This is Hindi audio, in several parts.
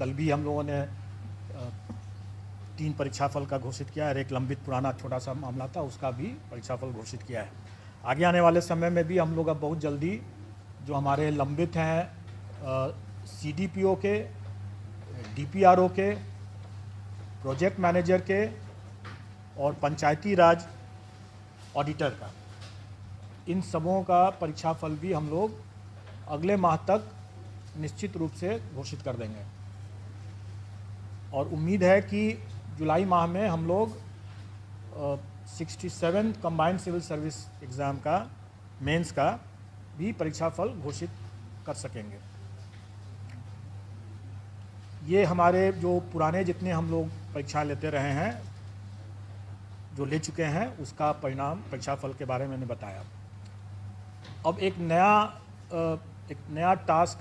कल भी हम लोगों ने 3 परीक्षाफल का घोषित किया है। एक लंबित पुराना छोटा सा मामला था, उसका भी परीक्षाफल घोषित किया है। आगे आने वाले समय में भी हम लोग अब बहुत जल्दी जो हमारे लंबित हैं CDPO के, DPRO के, प्रोजेक्ट मैनेजर के और पंचायती राज ऑडिटर का, इन सबों का परीक्षाफल भी हम लोग अगले माह तक निश्चित रूप से घोषित कर देंगे। और उम्मीद है कि जुलाई माह में हम लोग 67 कंबाइंड सिविल सर्विस एग्ज़ाम का, मेंस का भी परीक्षाफल घोषित कर सकेंगे। ये हमारे जो पुराने जितने हम लोग परीक्षा लेते रहे हैं, जो ले चुके हैं, उसका परिणाम परीक्षाफल के बारे में मैंने बताया। अब एक नया टास्क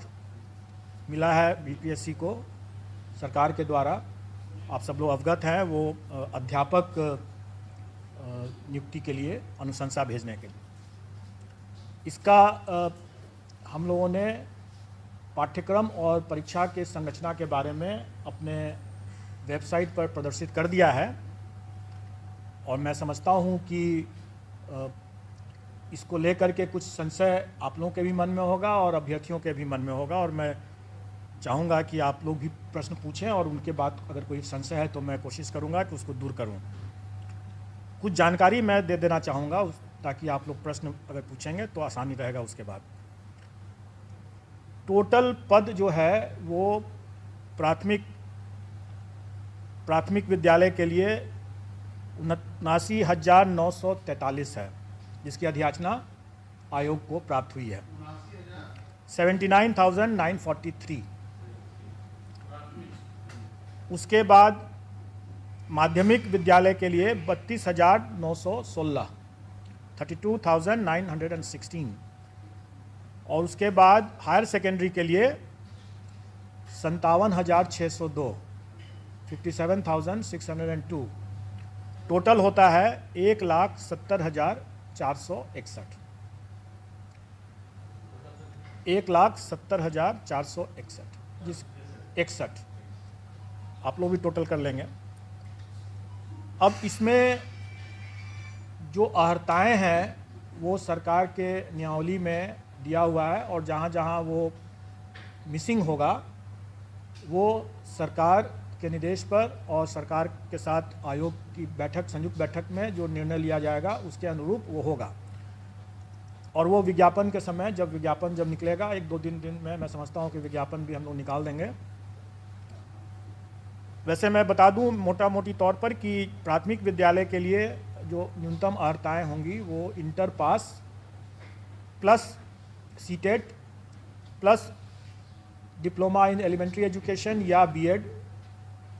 मिला है BPSC को सरकार के द्वारा। आप सब लोग अवगत हैं, वो अध्यापक नियुक्ति के लिए अनुशंसा भेजने के लिए। इसका हम लोगों ने पाठ्यक्रम और परीक्षा के संरचना के बारे में अपने वेबसाइट पर प्रदर्शित कर दिया है और मैं समझता हूँ कि इसको लेकर के कुछ संशय आप लोगों के भी मन में होगा और अभ्यर्थियों के भी मन में होगा, और मैं चाहूँगा कि आप लोग भी प्रश्न पूछें और उनके बाद अगर कोई संशय है तो मैं कोशिश करूँगा कि उसको दूर करूँ। कुछ जानकारी मैं दे देना चाहूँगा ताकि आप लोग प्रश्न अगर पूछेंगे तो आसानी रहेगा। उसके बाद टोटल पद जो है वो प्राथमिक विद्यालय के लिए 79,943 है, जिसकी अधियाचना आयोग को प्राप्त हुई है। 79,943। उसके बाद माध्यमिक विद्यालय के लिए 32,916, 32,916। और उसके बाद हायर सेकेंडरी के लिए 57,602, 57,602। टोटल होता है 1,70,461, 1,70,461, जिस 61 आप लोग भी टोटल कर लेंगे। अब इसमें जो अर्हताएँ हैं वो सरकार के नियमावली में दिया हुआ है, और जहाँ जहाँ वो मिसिंग होगा वो सरकार के निर्देश पर और सरकार के साथ आयोग की बैठक, संयुक्त बैठक में जो निर्णय लिया जाएगा उसके अनुरूप वो होगा। और वो विज्ञापन के समय, जब विज्ञापन निकलेगा 1-2 दिन में, मैं समझता हूँ कि विज्ञापन भी हम लोग निकाल देंगे। वैसे मैं बता दूं मोटा मोटी तौर पर कि प्राथमिक विद्यालय के लिए जो न्यूनतम अर्हताएँ होंगी वो inter pass plus CTET plus diploma in elementary education या बीएड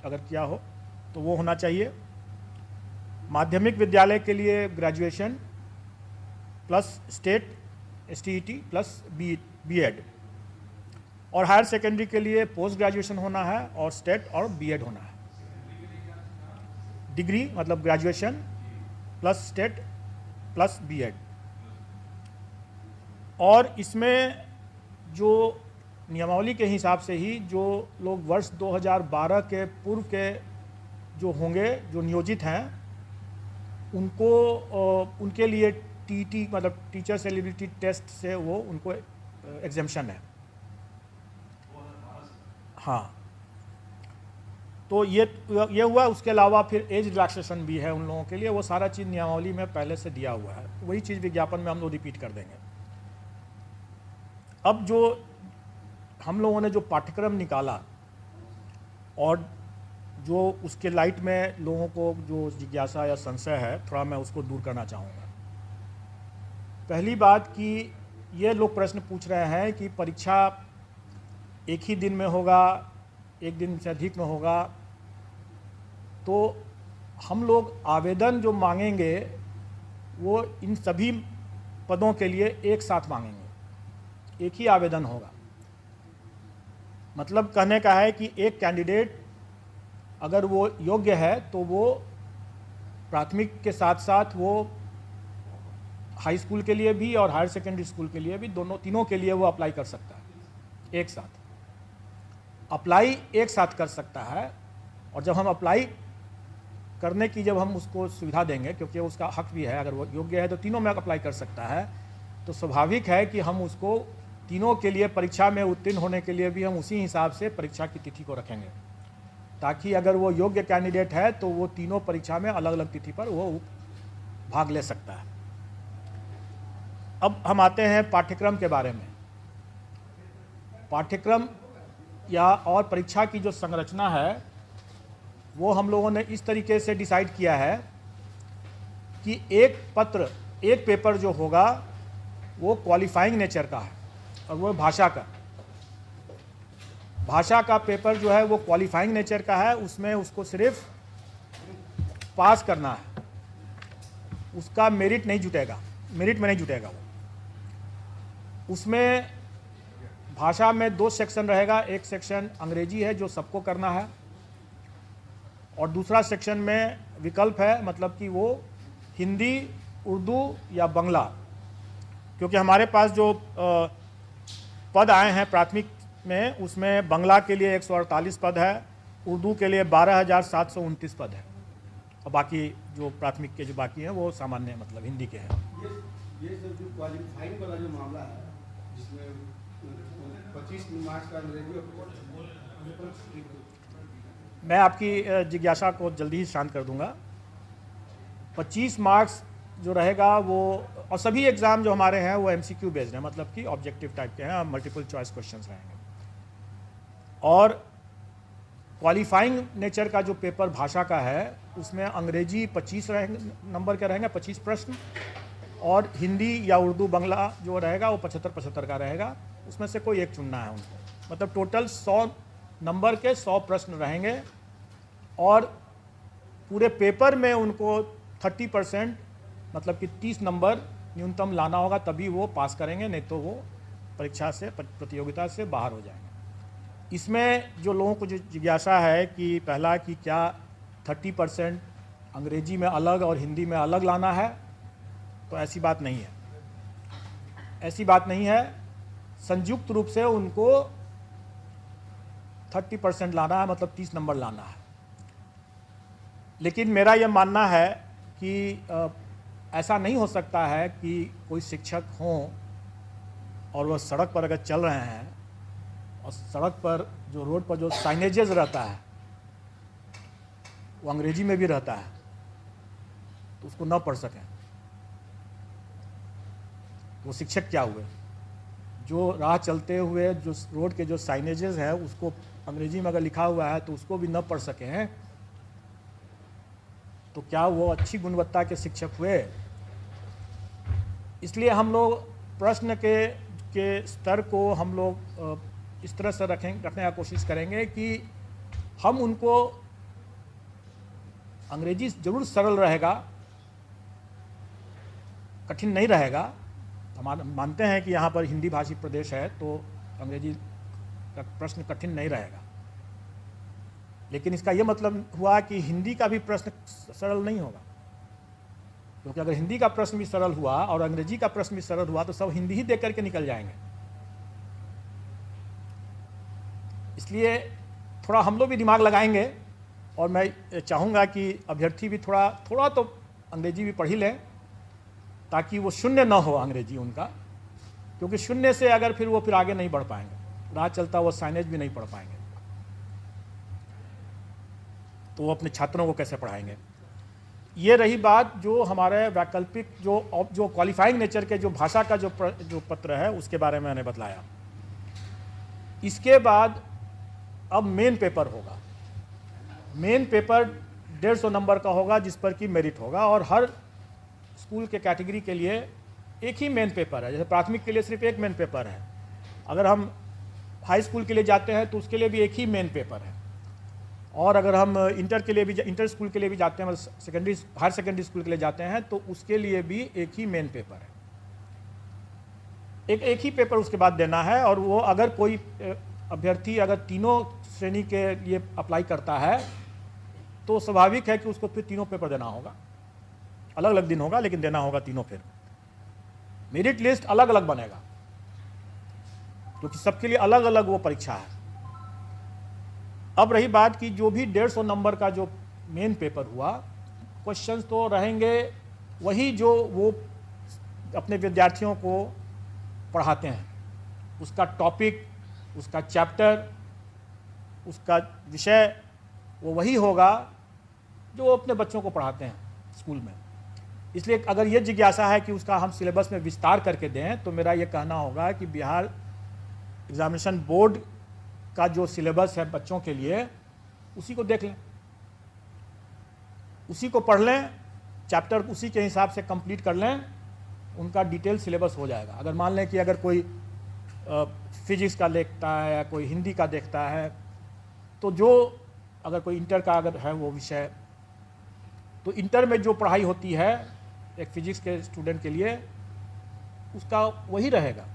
अगर किया हो तो वो होना चाहिए। माध्यमिक विद्यालय के लिए graduation plus STET STET plus BEd, और हायर सेकेंडरी के लिए पोस्ट ग्रेजुएशन होना है और स्टेट और बीएड होना है। डिग्री मतलब graduation plus STET plus BEd. और इसमें जो नियमावली के हिसाब से ही जो लोग वर्ष 2012 के पूर्व के जो होंगे, जो नियोजित हैं, उनको उनके लिए TET मतलब टीचर्स एलिजिबिलिटी टेस्ट से वो उनको एग्जेम्पशन है। हाँ, तो ये हुआ। उसके अलावा फिर एज रिलैक्सेशन भी है उन लोगों के लिए, वो सारा चीज़ नियमावली में पहले से दिया हुआ है। वही चीज़ विज्ञापन में हम लोग रिपीट कर देंगे। अब जो हम लोगों ने जो पाठ्यक्रम निकाला और जो उसके लाइट में लोगों को जो जिज्ञासा या संशय है, थोड़ा मैं उसको दूर करना चाहूँगा। पहली बात कि ये लोग प्रश्न पूछ रहे हैं कि परीक्षा एक ही दिन में होगा, एक दिन से अधिक में होगा, तो हम लोग आवेदन जो मांगेंगे वो इन सभी पदों के लिए एक साथ मांगेंगे, एक ही आवेदन होगा। मतलब कहने का है कि एक कैंडिडेट अगर वो योग्य है तो वो प्राथमिक के साथ साथ वो हाई स्कूल के लिए भी और हायर सेकेंडरी स्कूल के लिए भी, तीनों के लिए वो अप्लाई कर सकता है एक साथ। अप्लाई एक साथ कर सकता है, और जब हम अप्लाई करने की जब हम उसको सुविधा देंगे, क्योंकि उसका हक भी है, अगर वो योग्य है तो तीनों में अप्लाई कर सकता है, तो स्वाभाविक है कि हम उसको तीनों के लिए परीक्षा में उत्तीर्ण होने के लिए भी हम उसी हिसाब से परीक्षा की तिथि को रखेंगे, ताकि अगर वो योग्य कैंडिडेट है तो वो तीनों परीक्षा में अलग अलग तिथि पर वो भाग ले सकता है। अब हम आते हैं पाठ्यक्रम के बारे में। पाठ्यक्रम या और परीक्षा की जो संरचना है वो हम लोगों ने इस तरीके से डिसाइड किया है कि एक पेपर जो होगा वो क्वालिफाइंग नेचर का है, और वो भाषा का पेपर जो है वो क्वालिफाइंग नेचर का है। उसमें उसको सिर्फ पास करना है, उसका मेरिट में नहीं जुटेगा वो। उसमें भाषा में 2 सेक्शन रहेगा, एक सेक्शन अंग्रेजी है जो सबको करना है, और दूसरा सेक्शन में विकल्प है, मतलब कि वो हिंदी, उर्दू या बांग्ला, क्योंकि हमारे पास जो पद आए हैं प्राथमिक में, उसमें बांग्ला के लिए 148 पद है, उर्दू के लिए 12,729 पद है, और बाकी जो प्राथमिक के जो बाकी हैं वो सामान्य मतलब हिंदी के हैं। ये सब जो क्वालिफाइंग वाला जो मामला है, जिसमें 25 मार्क्स का अंग्रेजी मैं आपकी जिज्ञासा को जल्दी ही शांत कर दूंगा। 25 मार्क्स जो रहेगा वो, और सभी एग्ज़ाम जो हमारे हैं वो MCQ बेस्ड हैं, मतलब कि ऑब्जेक्टिव टाइप के हैं, मल्टीपल चॉइस क्वेश्चंस रहेंगे। और क्वालिफाइंग नेचर का जो पेपर भाषा का है उसमें अंग्रेजी 25 नंबर के रहेंगे, 25 प्रश्न, और हिंदी या उर्दू बांग्ला जो रहेगा वो 75-75 का रहेगा। उसमें से कोई एक चुनना है उनको, मतलब टोटल 100 नंबर के 100 प्रश्न रहेंगे, और पूरे पेपर में उनको 30% मतलब कि 30 नंबर न्यूनतम लाना होगा, तभी वो पास करेंगे, नहीं तो वो परीक्षा से, प्रतियोगिता से बाहर हो जाएंगे। इसमें जो लोगों को जो जिज्ञासा है कि पहला कि क्या 30% अंग्रेजी में अलग और हिंदी में अलग लाना है, तो ऐसी बात नहीं है। संयुक्त रूप से उनको 30% लाना है, मतलब 30 नंबर लाना है। लेकिन मेरा यह मानना है कि ऐसा नहीं हो सकता है कि कोई शिक्षक हों और वह सड़क पर अगर चल रहे हैं और सड़क पर जो रोड पर जो साइनेजेस रहता है वो अंग्रेजी में भी रहता है, तो उसको न पढ़ सकें, वो शिक्षक क्या हुए? जो राह चलते हुए जो रोड के जो साइनेजेस हैं उसको अंग्रेजी में अगर लिखा हुआ है तो उसको भी न पढ़ सके हैं, तो क्या वो अच्छी गुणवत्ता के शिक्षक हुए? इसलिए हम लोग प्रश्न के स्तर को हम लोग इस तरह से रखने का कोशिश करेंगे कि हम उनको, अंग्रेजी ज़रूर सरल रहेगा, कठिन नहीं रहेगा। हम मानते हैं कि यहाँ पर हिंदी भाषी प्रदेश है तो अंग्रेजी का प्रश्न कठिन नहीं रहेगा, लेकिन इसका ये मतलब हुआ कि हिंदी का भी प्रश्न सरल नहीं होगा, क्योंकि अगर हिंदी का प्रश्न भी सरल हुआ और अंग्रेजी का प्रश्न भी सरल हुआ तो सब हिंदी ही देख करके निकल जाएंगे। इसलिए थोड़ा हम लोग भी दिमाग लगाएंगे, और मैं चाहूँगा कि अभ्यर्थी भी थोड़ा तो अंग्रेजी भी पढ़ ही लें, ताकि वो शून्य ना हो अंग्रेजी उनका, क्योंकि शून्य से अगर फिर वो आगे नहीं बढ़ पाएंगे, राह चलता वो साइनेज भी नहीं पढ़ पाएंगे, तो वो अपने छात्रों को कैसे पढ़ाएंगे। ये रही बात जो हमारे वैकल्पिक जो क्वालिफाइंग नेचर के जो भाषा का जो पत्र है उसके बारे में मैंने बतलाया। इसके बाद अब मेन पेपर होगा। मेन पेपर 150 नंबर का होगा, जिस पर कि मेरिट होगा, और हर स्कूल के कैटेगरी के लिए एक ही मेन पेपर है। जैसे प्राथमिक के लिए सिर्फ एक मेन पेपर है, अगर हम हाई स्कूल के लिए जाते हैं तो उसके लिए भी एक ही मेन पेपर है, और अगर हम इंटर स्कूल के लिए भी जाते हैं, मतलब हायर सेकेंडरी स्कूल के लिए जाते हैं तो उसके लिए भी एक ही मेन पेपर है। एक ही पेपर उसके बाद देना है, और वो अगर कोई अभ्यर्थी अगर तीनों श्रेणी के लिए अप्लाई करता है तो स्वाभाविक है कि उसको फिर तीनों पेपर देना होगा। अलग अलग दिन होगा लेकिन देना होगा तीनों। फिर मेरिट लिस्ट अलग अलग बनेगा, क्योंकि सबके लिए अलग अलग वो परीक्षा है। अब रही बात कि जो भी 150 नंबर का जो मेन पेपर हुआ, क्वेश्चंस तो रहेंगे वही जो वो अपने विद्यार्थियों को पढ़ाते हैं, उसका टॉपिक, उसका चैप्टर, उसका विषय वो वही होगा जो वो अपने बच्चों को पढ़ाते हैं स्कूल में। इसलिए अगर ये जिज्ञासा है कि उसका हम सिलेबस में विस्तार करके दें, तो मेरा ये कहना होगा कि बिहार एग्जामिनेशन बोर्ड का जो सिलेबस है बच्चों के लिए, उसी को देख लें, उसी को पढ़ लें, चैप्टर उसी के हिसाब से कंप्लीट कर लें, उनका डिटेल सिलेबस हो जाएगा। अगर मान लें कि अगर कोई फिजिक्स का देखता है या कोई हिंदी का देखता है, तो जो अगर कोई इंटर का अगर है वो विषय, तो इंटर में जो पढ़ाई होती है एक फिजिक्स के स्टूडेंट के लिए, उसका वही रहेगा,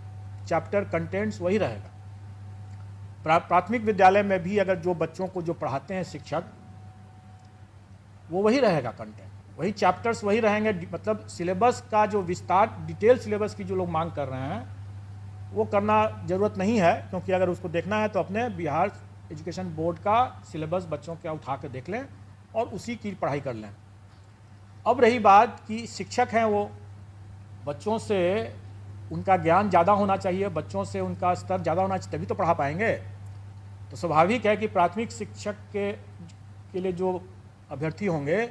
चैप्टर कंटेंट्स वही रहेगा। प्राथमिक विद्यालय में भी अगर जो बच्चों को जो पढ़ाते हैं शिक्षक, वो वही रहेगा कंटेंट, वही चैप्टर्स वही रहेंगे। मतलब सिलेबस का जो विस्तार, डिटेल सिलेबस की जो लोग मांग कर रहे हैं, वो करना ज़रूरत नहीं है, क्योंकि अगर उसको देखना है तो अपने बिहार एजुकेशन बोर्ड का सिलेबस बच्चों का उठा के देख लें और उसी की पढ़ाई कर लें। अब रही बात कि शिक्षक हैं, वो बच्चों से उनका ज्ञान ज़्यादा होना चाहिए, बच्चों से उनका स्तर ज़्यादा होना चाहिए, तभी तो पढ़ा पाएंगे। तो स्वाभाविक है कि प्राथमिक शिक्षक के लिए जो अभ्यर्थी होंगे,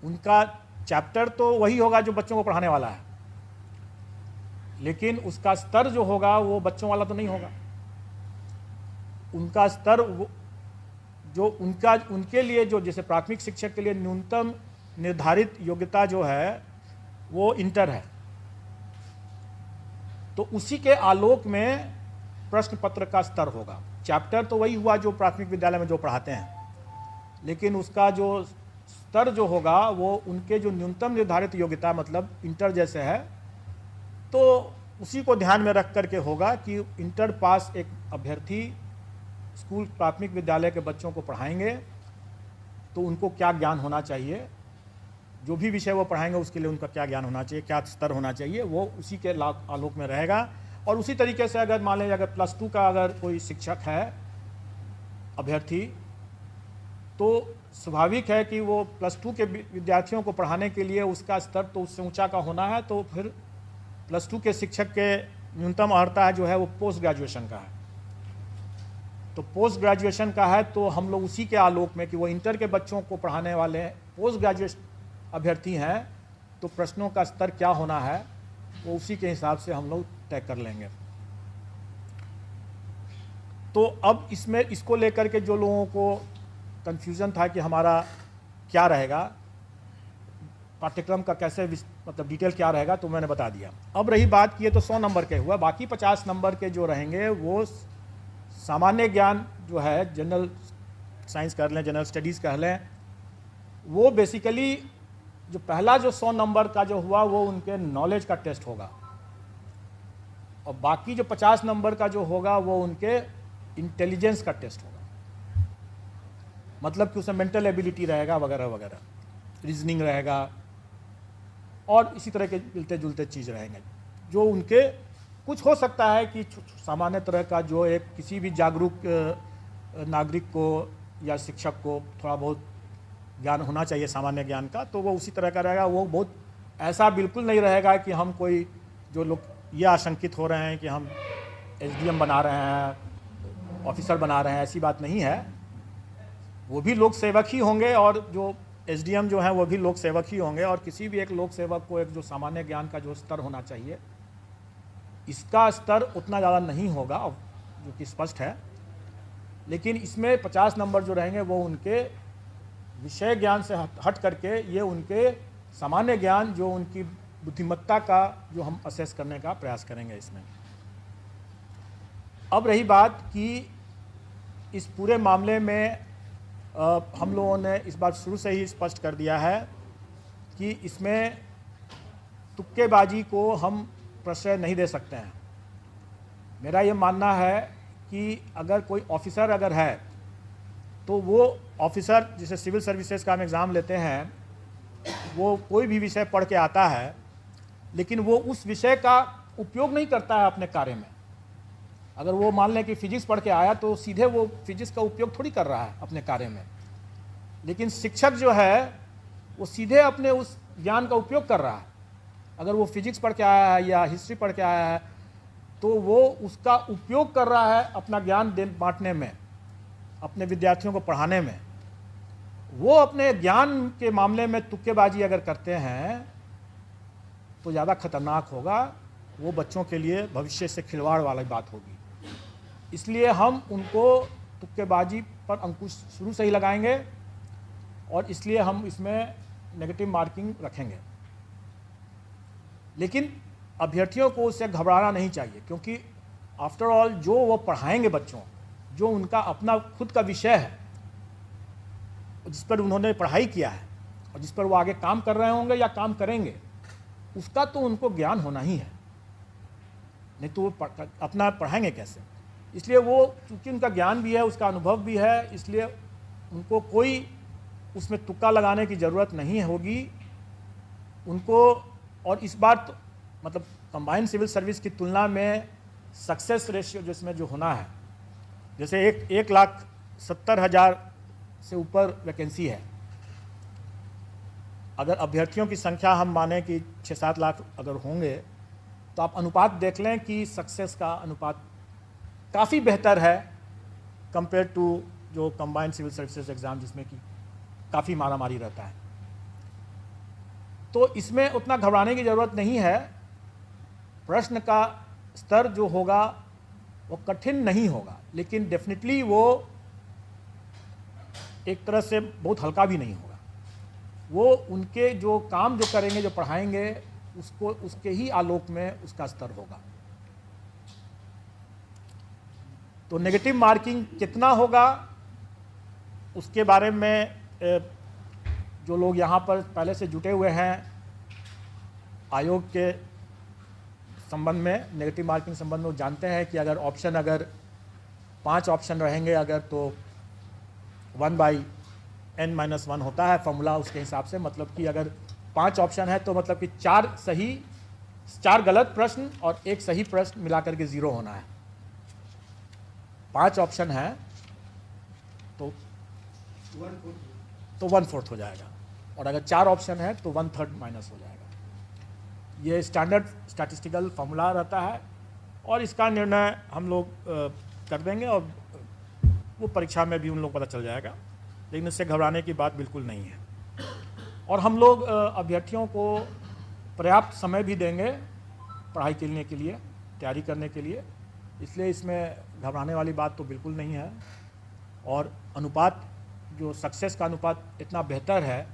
उनका चैप्टर तो वही होगा जो बच्चों को पढ़ाने वाला है, लेकिन उसका स्तर जो होगा वो बच्चों वाला तो नहीं होगा। उनका स्तर जो उनके लिए जो, जैसे प्राथमिक शिक्षक के लिए न्यूनतम निर्धारित योग्यता जो है वो इंटर है, तो उसी के आलोक में प्रश्न पत्र का स्तर होगा। चैप्टर तो वही हुआ जो प्राथमिक विद्यालय में जो पढ़ाते हैं, लेकिन उसका जो स्तर जो होगा वो उनके जो न्यूनतम निर्धारित योग्यता, मतलब इंटर जैसे है, तो उसी को ध्यान में रख करके होगा कि इंटर पास एक अभ्यर्थी स्कूल प्राथमिक विद्यालय के बच्चों को पढ़ाएंगे तो उनको क्या ज्ञान होना चाहिए, जो भी विषय वो पढ़ाएंगे उसके लिए उनका क्या ज्ञान होना चाहिए, क्या स्तर होना चाहिए, वो उसी के आलोक में रहेगा। और उसी तरीके से अगर मान लीजिए अगर +2 का अगर कोई शिक्षक है अभ्यर्थी, तो स्वाभाविक है कि वो +2 के विद्यार्थियों को पढ़ाने के लिए उसका स्तर तो उससे ऊंचा का होना है, तो फिर +2 के शिक्षक के न्यूनतम अर्हता जो है वो पोस्ट ग्रेजुएशन का है। तो पोस्ट ग्रेजुएशन का है तो हम लोग उसी के आलोक में कि वो इंटर के बच्चों को पढ़ाने वाले पोस्ट ग्रेजुएट अभ्यर्थी हैं, तो प्रश्नों का स्तर क्या होना है वो उसी के हिसाब से हम लोग तय कर लेंगे। तो अब इसमें इसको लेकर के जो लोगों को कन्फ्यूज़न था कि हमारा क्या रहेगा, पाठ्यक्रम का कैसे मतलब डिटेल क्या रहेगा, तो मैंने बता दिया। अब रही बात कि ये तो 100 नंबर के हुआ, बाकी 50 नंबर के जो रहेंगे वो सामान्य ज्ञान जो है, जनरल साइंस कर लें, जनरल स्टडीज़ कह लें, वो बेसिकली जो पहला जो 100 नंबर का जो हुआ वो उनके नॉलेज का टेस्ट होगा, और बाकी जो 50 नंबर का जो होगा वो उनके इंटेलिजेंस का टेस्ट होगा। मतलब कि उसमें मेंटल एबिलिटी रहेगा वगैरह वगैरह, रीजनिंग रहेगा और इसी तरह के मिलते जुलते चीज़ रहेंगे, जो उनके कुछ हो सकता है कि सामान्य तरह का जो एक किसी भी जागरूक नागरिक को या शिक्षक को थोड़ा बहुत ज्ञान होना चाहिए सामान्य ज्ञान का, तो वो उसी तरह का रहेगा। वो बहुत ऐसा बिल्कुल नहीं रहेगा कि हम कोई, जो लोग ये आशंकित हो रहे हैं कि हम SDM बना रहे हैं, ऑफिसर बना रहे हैं, ऐसी बात नहीं है। वो भी लोक सेवक ही होंगे, और जो SDM जो हैं वो भी लोक सेवक ही होंगे, और किसी भी एक लोक सेवक को एक जो सामान्य ज्ञान का जो स्तर होना चाहिए, इसका स्तर उतना ज़्यादा नहीं होगा, जो कि स्पष्ट है। लेकिन इसमें 50 नंबर जो रहेंगे वो उनके विषय ज्ञान से हट करके ये उनके सामान्य ज्ञान, जो उनकी बुद्धिमत्ता का जो हम असेस करने का प्रयास करेंगे इसमें। अब रही बात कि इस पूरे मामले में हम लोगों ने इस बात शुरू से ही स्पष्ट कर दिया है कि इसमें तुक्केबाजी को हम प्रश्रय नहीं दे सकते हैं। मेरा ये मानना है कि अगर कोई ऑफिसर अगर है, तो वो ऑफिसर, जैसे सिविल सर्विसेज का हम एग्ज़ाम लेते हैं, वो कोई भी विषय पढ़ के आता है, लेकिन वो उस विषय का उपयोग नहीं करता है अपने कार्य में। अगर वो मान लें कि फिजिक्स पढ़ के आया तो सीधे वो फिजिक्स का उपयोग थोड़ी कर रहा है अपने कार्य में, लेकिन शिक्षक जो है वो सीधे अपने उस ज्ञान का उपयोग कर रहा है। अगर वो फिजिक्स पढ़ के आया है या हिस्ट्री पढ़ के आया है तो वो उसका उपयोग कर रहा है अपना ज्ञान बांटने में, अपने विद्यार्थियों को पढ़ाने में। वो अपने ज्ञान के मामले में तुक्केबाजी अगर करते हैं तो ज़्यादा खतरनाक होगा, वो बच्चों के लिए भविष्य से खिलवाड़ वाली बात होगी। इसलिए हम उनको तुक्केबाजी पर अंकुश शुरू से ही लगाएंगे और इसलिए हम इसमें नेगेटिव मार्किंग रखेंगे। लेकिन अभ्यर्थियों को उससे घबराना नहीं चाहिए, क्योंकि आफ्टर ऑल जो वो पढ़ाएंगे बच्चों, जो उनका अपना खुद का विषय है, जिस पर उन्होंने पढ़ाई किया है और जिस पर वो आगे काम कर रहे होंगे या काम करेंगे, उसका तो उनको ज्ञान होना ही है, नहीं तो वो अपना पढ़ाएंगे कैसे। इसलिए वो चूँकि उनका ज्ञान भी है, उसका अनुभव भी है, इसलिए उनको कोई उसमें तुक्का लगाने की ज़रूरत नहीं होगी उनको। और इस बार तो मतलब कंबाइंड सिविल सर्विस की तुलना में सक्सेस रेशियो जिसमें जो होना है, जैसे 1,70,000 से ऊपर वैकेंसी है, अगर अभ्यर्थियों की संख्या हम माने कि 6-7 लाख अगर होंगे तो आप अनुपात देख लें कि सक्सेस का अनुपात काफ़ी बेहतर है कंपेयर टू जो कंबाइंड सिविल सर्विसेज एग्ज़ाम जिसमें कि काफ़ी मारामारी रहता है। तो इसमें उतना घबराने की ज़रूरत नहीं है। प्रश्न का स्तर जो होगा वो कठिन नहीं होगा, लेकिन डेफिनेटली वो एक तरह से बहुत हल्का भी नहीं होगा। वो उनके जो काम जो करेंगे, जो पढ़ाएंगे, उसको उसके ही आलोक में उसका स्तर होगा। तो नेगेटिव मार्किंग कितना होगा उसके बारे में जो लोग यहाँ पर पहले से जुटे हुए हैं आयोग के संबंध में, नेगेटिव मार्किंग संबंध में, वो जानते हैं कि अगर 5 ऑप्शन रहेंगे अगर, तो 1/n-1 होता है फॉर्मूला उसके हिसाब से। मतलब कि अगर 5 ऑप्शन है तो मतलब कि 4 गलत प्रश्न और 1 सही प्रश्न मिलाकर के 0 होना है। 5 ऑप्शन है तो 1/4 हो जाएगा, और अगर 4 ऑप्शन है तो 1/3 माइनस हो जाएगा। ये स्टैंडर्ड स्टैटिस्टिकल फार्मूला रहता है और इसका निर्णय हम लोग कर देंगे और वो परीक्षा में भी उन लोग पता चल जाएगा। लेकिन इससे घबराने की बात बिल्कुल नहीं है। और हम लोग अभ्यर्थियों को पर्याप्त समय भी देंगे पढ़ाई करने के लिए, तैयारी करने के लिए, इसलिए इसमें घबराने वाली बात तो बिल्कुल नहीं है। और अनुपात जो सक्सेस का अनुपात इतना बेहतर है,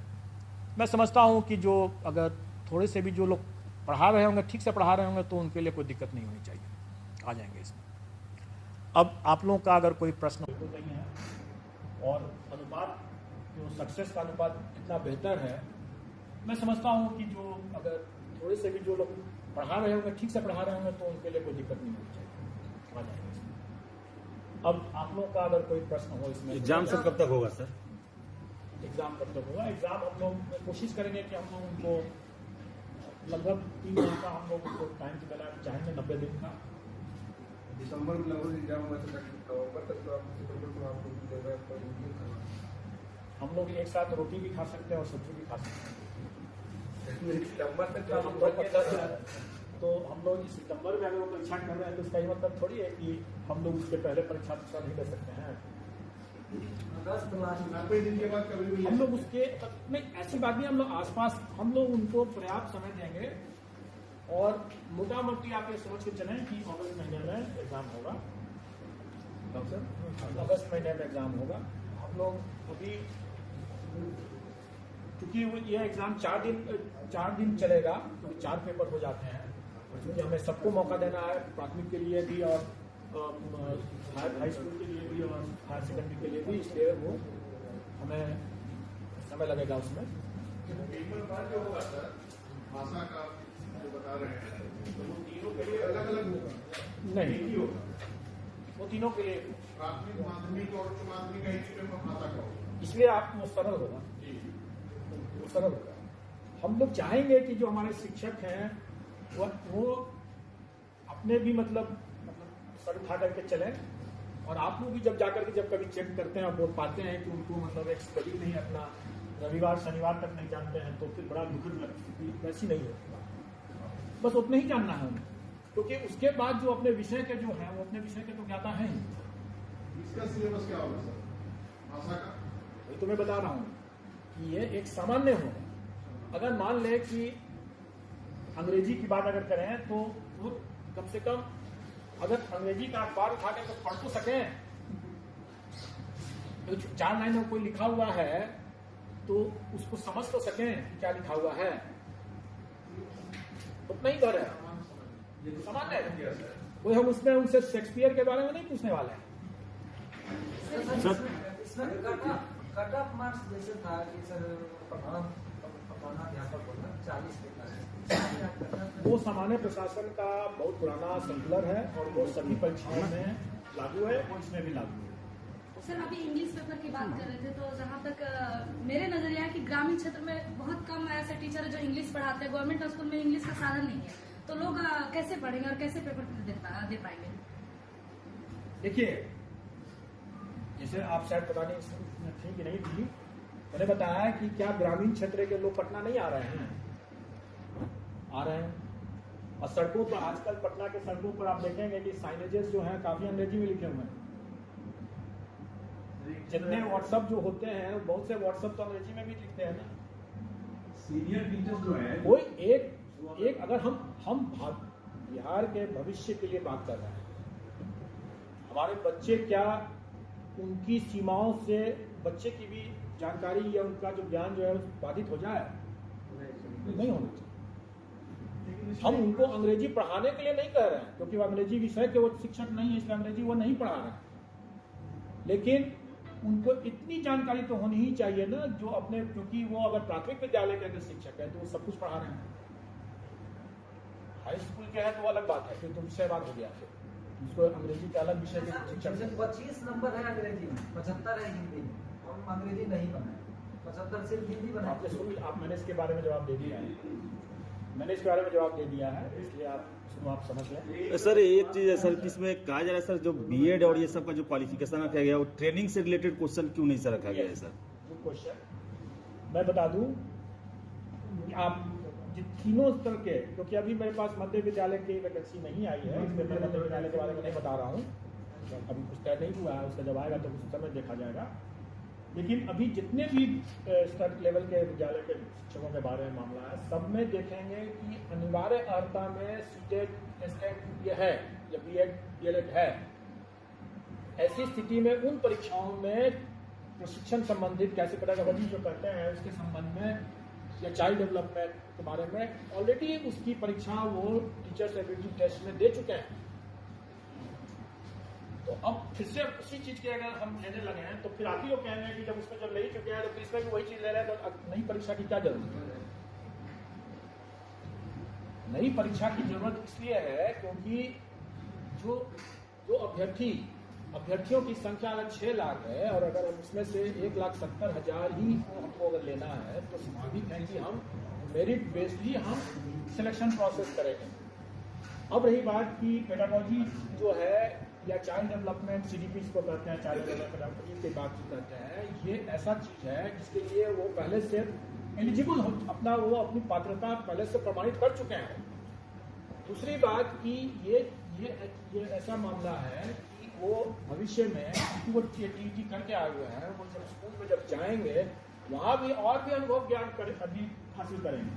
मैं समझता हूँ कि जो अगर थोड़े से भी जो लोग पढ़ा रहे होंगे, ठीक से पढ़ा रहे होंगे, तो उनके लिए कोई दिक्कत नहीं होनी चाहिए, आ जाएंगे इसमें। अब आप लोगों का अगर कोई प्रश्न बिल्कुल नहीं है और अनुपात जो सक्सेस का अनुपात इतना बेहतर है, मैं समझता हूँ कि जो अगर थोड़े से भी जो लोग पढ़ा रहे होंगे, ठीक से पढ़ा रहे होंगे, तो उनके लिए कोई दिक्कत नहीं होनी चाहिए, आ जाएंगे इसमें। अब आप लोगों का अगर कोई प्रश्न हो इसमें। एग्जाम सर कब तक होगा सर? एग्ज़ाम कब तक होगा? एग्ज़ाम हम लोग कोशिश करेंगे कि हम लोग उनको लगभग 3 दिन का हम लोग उनको टाइम की देना चाहेंगे, 90 दिन का। दिसंबर में लगभग एग्जाम होगा तो नवंबर तक तो आप सितंबर में आप लोग जगह पर हम लोग एक साथ रोटी भी खा सकते हैं और सब्जी भी खा सकते हैं। सितंबर तक तो हम लोग सितंबर में अगर वो परीक्षा कर रहे हैं तो इसका ये मतलब थोड़ी है कि हम लोग उसके पहले परीक्षा नहीं दे सकते हैं। 90 दिन के बाद कभी भी हम लोग उसके नहीं, ऐसी बात नहीं, हम लोग आसपास हम लोग उनको पर्याप्त समय देंगे। और मोटा मोटी आप ये सोच के चलें कि अगस्त महीने में एग्जाम होगा। अगस्त महीने में एग्जाम होगा। हम लोग अभी क्योंकि ये एग्जाम 4 दिन चलेगा, क्योंकि 4 पेपर हो जाते हैं, और क्योंकि हमें सबको मौका देना है, प्राथमिक के लिए भी और हाई स्कूल के लिए भी और हायर सेकेंडरी के लिए भी, इसलिए वो हमें समय लगेगा उसमें। भाषा का जो बता रहे हैं तो वो तीनों के लिए अलग अलग होगा? नहीं होगा, वो तीनों के लिए प्राथमिक, माध्यमिक और उच्च माध्यमिक का इसमें भाषा का होगा, इसलिए आपको सरल होगा, वो सरल होगा। हम लोग चाहेंगे कि जो हमारे शिक्षक हैं वो अपने भी मतलब सर उठा करके चलें। और आप लोग भी जब जाकर के जब कभी चेक करते हैं और वो पाते हैं कि उनको मतलब एक स्टडी नहीं अपना रविवार शनिवार तक नहीं जानते हैं तो फिर बड़ा दुखद लगता है कि वैसी नहीं होती। बस उतना ही जानना है उन्हें, क्योंकि उसके बाद जो अपने विषय के जो है वो अपने विषय के तो ज्ञाता है ही। इसका सिलेबस क्या होगा सर, भाषा का? वही तो मैं बता रहा हूँ कि ये एक सामान्य हो। अगर मान ले कि अंग्रेजी की बात अगर करें तो वो कम से कम अगर अंग्रेजी का अखबार उठा के तो पढ़ तो सकें, तो 4 लाइन में कोई लिखा हुआ है तो उसको समझ तो सकें कि क्या लिखा हुआ है। उतना ही कर है, सामान्य है। कोई हम उसमें उनसे शेक्सपियर के बारे में नहीं पूछने वाले हैं। इसमें कट ऑफ मार्क्स जैसे था कि सर अध्यापक होना 40 वो सामान्य प्रशासन का बहुत पुराना सर्कुलर है और वो सभी परीक्षाओं में लागू है और इसमें भी लागू है। सर अभी इंग्लिश पेपर की बात कर रहे थे, तो जहाँ तक मेरे नजरिया है कि ग्रामीण क्षेत्र में बहुत कम ऐसे टीचर है जो इंग्लिश पढ़ाते हैं। गवर्नमेंट स्कूल में इंग्लिश का साधन नहीं है, तो लोग कैसे पढ़ेंगे और कैसे पेपर दे पाएंगे? देखिए, जैसे आप शायद पता नहीं थी कि नहीं थी, मैंने बताया कि क्या ग्रामीण क्षेत्र के लोग पटना नहीं आ रहे हैं? आ रहे हैं। और सड़कों पर आजकल पटना के सड़कों पर आप देखेंगे कि साइनेजेस जो हैं काफी अंग्रेजी में लिखे हुए हैं। जितने व्हाट्सएप जो होते हैं बहुत से व्हाट्सएप तो अंग्रेजी में भी लिखते हैं ना। सीनियर टीचर्स जो है कोई एक अगर हम बिहार के भविष्य के लिए बात कर रहे हैं, हमारे बच्चे क्या उनकी सीमाओं से बच्चे की भी जानकारी या उनका जो ज्ञान जो है बाधित हो जाए? नहीं होना चाहिए। हम उनको अंग्रेजी पढ़ाने के लिए नहीं कह रहे हैं, क्योंकि वो अंग्रेजी विषय के वो शिक्षक नहीं है, इसलिए अंग्रेजी वो नहीं पढ़ा रहे हैं। लेकिन उनको इतनी जानकारी तो होनी ही चाहिए ना, जो अपने, क्योंकि वो अगर प्राथमिक विद्यालय के अगर शिक्षक है तो वो सब कुछ पढ़ा रहे हैं। हाई स्कूल के हैं तो वो अलग बात है, फिर तो विषयवाद हो गया, फिर उसको अंग्रेजी के अलग विषय के शिक्षक। 25 नंबर है अंग्रेजी में, 75 है हिंदी में। हम अंग्रेजी नहीं बनाए, 75 सिर्फ हिंदी बनाए। मैंने इसके बारे में जवाब दे दिया है, मैंने इसके बारे में जवाब दे दिया है, इसलिए आप समझ लें। सर एक चीज है सर, किसमें कहा जा रहा है सर, जो बीएड और ये सब का जो क्वालिफिकेशन रखा गया वो ट्रेनिंग से रिलेटेड क्वेश्चन क्यों नहीं सर रखा गया है सर? Good question. मैं बता दूं कि आप तीनों स्तर के, क्योंकि अभी मेरे पास मध्य विद्यालय की वैकेंसी नहीं आई है, इसलिए मैं मध्य विद्यालय के बारे में नहीं बता रहा हूँ, अभी कुछ तय नहीं हुआ है, उसका जब आएगा तो उस समय देखा जाएगा। लेकिन अभी जितने भी स्तर लेवल के विद्यालय के शिक्षकों के बारे में मामला है, सब में देखेंगे कि अनिवार्य अर्हता में सीटेट एसटेट ये है या बीएड डीएलएड है। ऐसी स्थिति में उन परीक्षाओं में प्रशिक्षण संबंधित कैसे पेडागोजी जो करते हैं उसके संबंध में या चाइल्ड डेवलपमेंट के बारे में ऑलरेडी उसकी परीक्षा वो टीचर्स एबिलिटी टेस्ट में दे चुके हैं। तो अब फिर से उसी चीज के अगर हम लेने लगे हैं तो फिर आप ही लोग कह रहे हैं कि जब उसमें जब ले ही चुके हैं तो फिर इसमें भी वही चीज ले रहे हैं, तो नई परीक्षा की क्या जरूरत है? नई परीक्षा की जरूरत इसलिए है क्योंकि जो अभ्यर्थियों की संख्या अगर 6 लाख है और अगर हम उसमें से 1,70,000 ही हमको अगर लेना है तो स्वाभाविक है कि हम मेरिट बेस्ड ही हम सिलेक्शन प्रोसेस करेंगे। अब रही बात की पेडागोजी जो है या चाइल्ड डेवलपमेंट सीडीपी को कहते हैं, चाइल्ड डेवलपमेंट की बात करते हैं, ये ऐसा चीज है जिसके लिए वो पहले से एलिजिबल हो, वो अपनी पात्रता पहले से प्रमाणित कर चुके हैं। दूसरी बात कि ये ऐसा मामला है कि वो भविष्य में वो टीटी करके आए हुए हैं, वो जब स्कूल में जब जाएंगे वहां भी और भी अनुभव ज्ञान अभी हासिल करेंगे,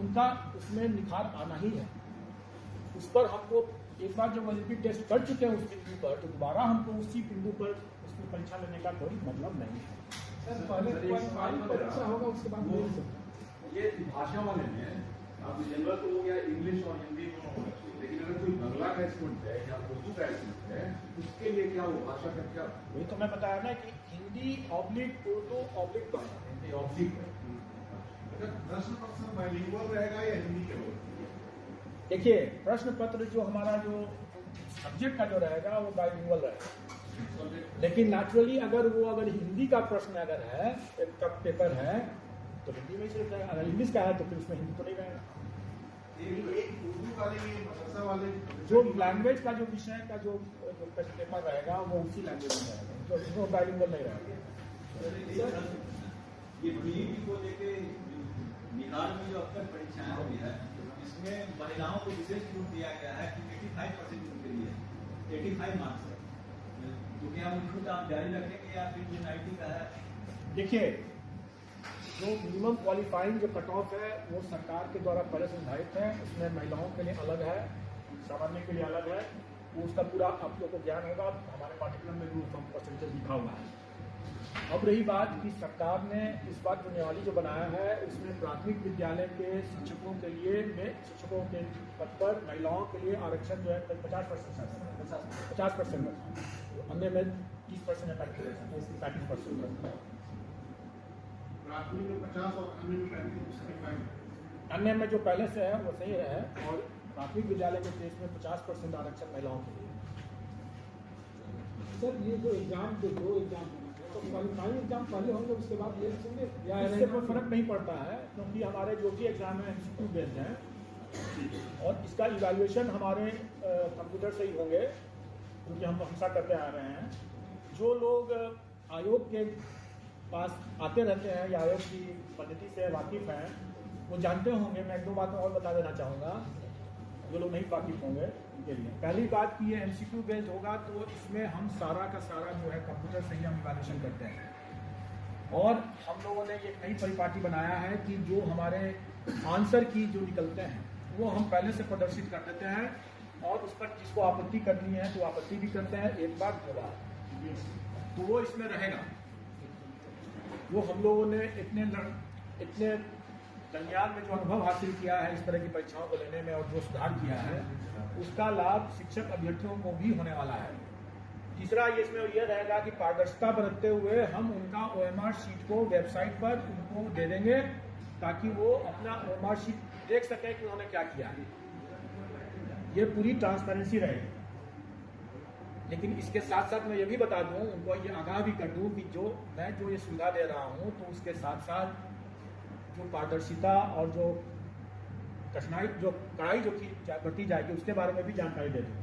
उनका उसमें निखार आना ही है। उस पर हमको एक बार जब एलिजिबिलिटी टेस्ट कर चुके हैं उस बिंदु पर, तो दोबारा हमको उसी बिंदु पर उसकी परीक्षा लेने का कोई मतलब नहीं है। परीक्षा होगा उसके बाद ये भाषा वाले में आप जनरल तो हो गया, इंग्लिश और हिंदी दोनों होना चाहिए, लेकिन अगर कोई बंगला का स्टूडेंट है या उर्दू का स्टूडेंट है उसके लिए क्या वो भाषा का क्या? वही तो मैं बताया ना कि हिंदी ऑब्लिक उर्दू ऑब्लिक बंगला, हिंदी ऑब्लिक है। प्रश्न पत्र बाइलिंगुअल रहेगा या हिंदी के होगा? देखिए, प्रश्न पत्र जो हमारा जो सब्जेक्ट का जो रहेगा वो बाइलिंगुअल रहेगा, लेकिन नेचुरली अगर हिंदी का प्रश्न अगर है का पेपर है तो हिंदी में ही सिर्फ रहेगा। अगर इंग्लिश का है तो फिर उसमें हिंदी तो नहीं रहेगा। एक उर्दू वाले मदरसा वाले जो लैंग्वेज का जो विषय का जो पेपर रहेगा वो उसी लैंग्वेज में रहेगा, जो बाइलिंगुअल नहीं रहेगा। ये पीईटी को लेके बिहार में जो अब तक परीक्षाएं हुई है, इसमें महिलाओं को विशेष छूट दिया गया है कि 85% उनके लिए 85 मार्क्स है। तो क्या वो छूट आप जारी रखेंगे या फिर जो 90 का है? देखिए, जो मिनिमम क्वालिफाइंग जो कट ऑफ है वो सरकार के द्वारा पहले से निर्धारित है। उसमें महिलाओं के लिए अलग है, सामान्य के लिए अलग है। वो उसका पूरा आप लोग को ज्ञान होगा, हमारे पाठ्यक्रम में भी उसका परसेंटेज लिखा हुआ है। अब रही बात कि सरकार ने इस बार जो नियमावली जो बनाया है उसमें प्राथमिक विद्यालय के शिक्षकों के लिए शिक्षकों के पद पर महिलाओं के लिए आरक्षण जो है 50% अन्य में 30% या 35%। प्राथमिक में 50 और अन्य में 35। अन्य में जो पहले से है वो सही है, और प्राथमिक विद्यालय के केस में 50% आरक्षण महिलाओं के लिए। सर ये जो एग्जाम जो दो एग्जाम तो क्वालिफाइंग एग्जाम पहले होंगे उसके बाद ये लिखेंगे या इससे कोई फर्क नहीं पड़ता है, क्योंकि हमारे जो भी एग्जाम है MCQ बेस्ड हैं और इसका इवैल्यूएशन हमारे कंप्यूटर से ही होंगे, क्योंकि हम हमेशा करते आ रहे हैं। जो लोग आयोग के पास आते रहते हैं या आयोग की पद्धति से वाकिफ हैं वो जानते होंगे। मैं एक दो बातें और बता देना चाहूँगा जो लोग नहीं वाकिफ होंगे उनके लिए। पहली बात कि ये MCQ बेस्ड होगा तो इसमें हम सारा का सारा जो है कंप्यूटर से ही हम इवैल्यूएशन करते हैं। और हम लोगों ने एक नई परिपाटी बनाया है कि जो हमारे आंसर की जो निकलते हैं वो हम पहले से प्रदर्शित कर देते हैं, और उस पर जिसको आपत्ति करनी है तो आपत्ति भी करते हैं, एक बार दो बार, तो वो इसमें रहेगा। वो हम लोगों ने इतने दरमियान में जो अनुभव हासिल किया है इस तरह की परीक्षाओं को लेने में और जो सुधार किया है उसका लाभ शिक्षक अभ्यर्थियों को भी होने वाला है। तीसरा ये इसमें यह रहेगा कि पारदर्शिता बरतते हुए हम उनका OMR शीट को वेबसाइट पर उनको दे देंगे ताकि वो अपना OMR शीट देख सकें कि उन्होंने क्या किया है। ये पूरी ट्रांसपेरेंसी रहेगी। लेकिन इसके साथ साथ मैं ये भी बता दूं, उनको ये आगाह भी कर दूं कि जो ये सुविधा दे रहा हूं तो उसके साथ साथ जो पारदर्शिता और जो कठिनाई जो कड़ाई जो की बढ़ती जाएगी उसके बारे में भी जानकारी दे दूँ।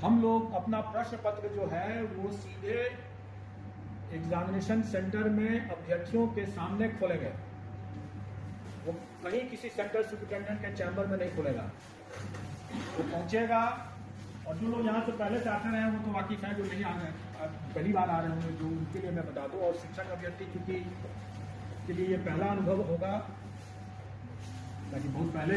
हम लोग अपना प्रश्न पत्र जो है वो सीधे एग्जामिनेशन सेंटर में अभ्यर्थियों के सामने खोलेंगे। वो कहीं किसी सेंटर सुपरिटेंडेंट के चैम्बर में नहीं खुलेगा। वो पहुंचेगा और जो लोग यहाँ से पहले से आते रहे वो तो वाकिफ है, जो नहीं आ रहे पहली बार आ रहे होंगे जो उनके लिए मैं बता दूँ। और शिक्षक अभ्यर्थी चूंकि के लिए ये पहला अनुभव होगा, ताकि बहुत पहले